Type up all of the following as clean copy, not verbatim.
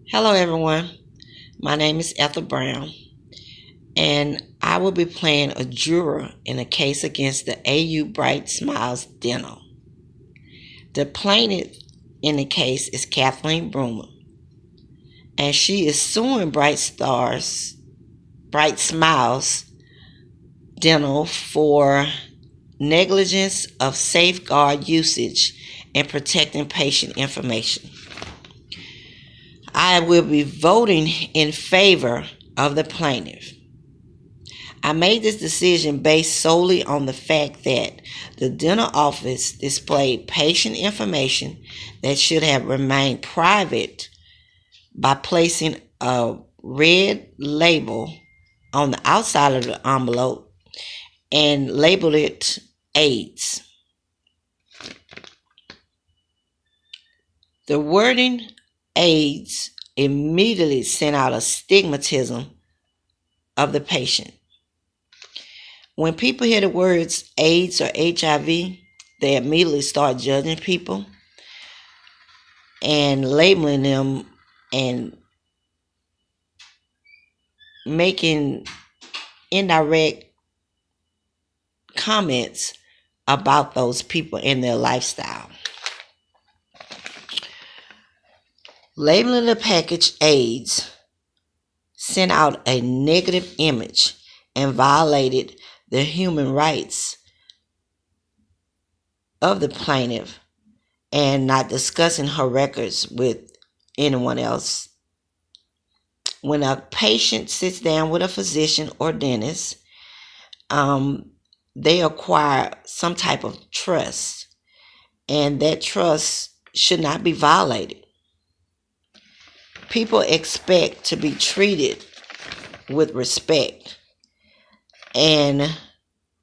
Hello, everyone. My name is Ethel Brown, and I will be playing a juror in a case against the AU Bright Smiles Dental. The plaintiff in the case is Kathleen Broomer, and she is suing Bright Smiles Dental for negligence of safeguard usage and protecting patient information. I will be voting in favor of the plaintiff. I made this decision based solely on the fact that the dental office displayed patient information that should have remained private by placing a red label on the outside of the envelope and labeled it AIDS. The wording AIDS immediately sent out a stigmatism of the patient. When people hear the words AIDS or HIV, they immediately start judging people and labeling them and making indirect comments about those people and their lifestyle. Labeling the package AIDS sent out a negative image and violated the human rights of the plaintiff and not discussing her records with anyone else. When a patient sits down with a physician or dentist, they acquire some type of trust, and that trust should not be violated. People expect to be treated with respect, and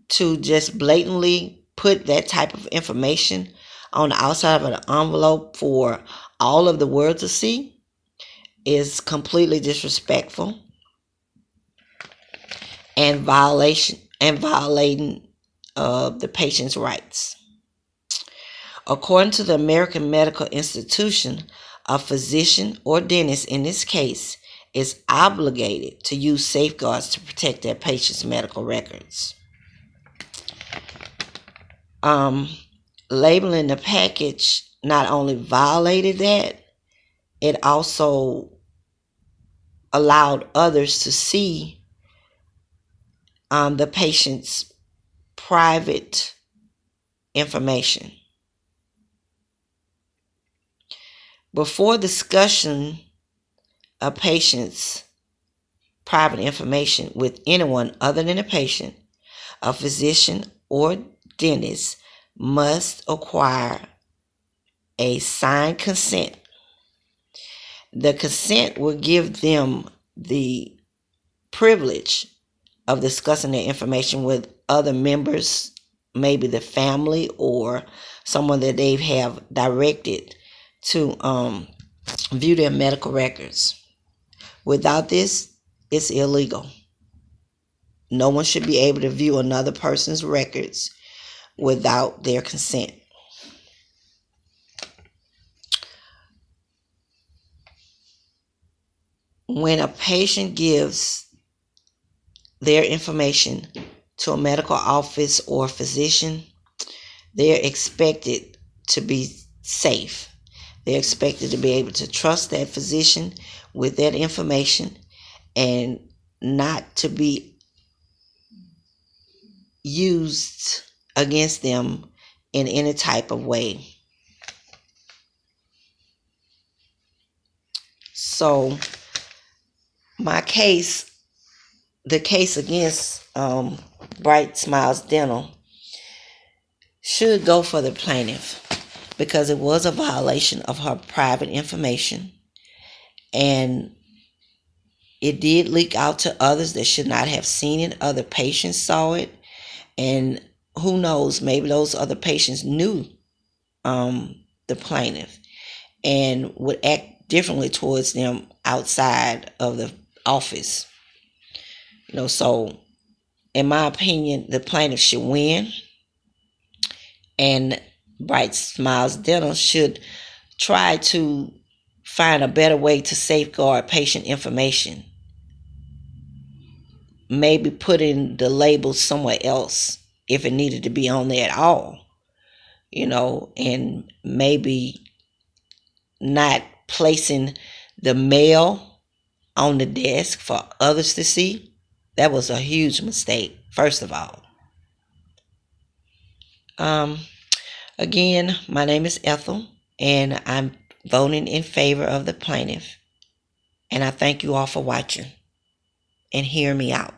to just blatantly put that type of information on the outside of an envelope for all of the world to see is completely disrespectful and violating the patient's rights. According to the American Medical Institution, a physician or dentist in this case is obligated to use safeguards to protect their patient's medical records. Labeling the package not only violated that, it also allowed others to see the patient's private information. Before discussion a patient's private information with anyone other than a patient, a physician or dentist must acquire a signed consent. The consent will give them the privilege of discussing their information with other members, maybe the family or someone that they have directed to view their medical records. Without this, it's illegal. No one should be able to view another person's records without their consent. When a patient gives their information to a medical office or physician, they're expected to be safe. They're expected to be able to trust that physician with that information and not to be used against them in any type of way. So the case against Bright Smiles Dental should go for the plaintiff because it was a violation of her private information, and it did leak out to others that should not have seen it. Other patients saw it, and who knows, maybe those other patients knew the plaintiff and would act differently towards them outside of the office. So in my opinion, the plaintiff should win, and Bright Smiles Dental should try to find a better way to safeguard patient information. Maybe putting the label somewhere else if it needed to be on there at all, and maybe not placing the mail on the desk for others to see. That was a huge mistake, first of all. Again, my name is Ethel, and I'm voting in favor of the plaintiff. And I thank you all for watching and hearing me out.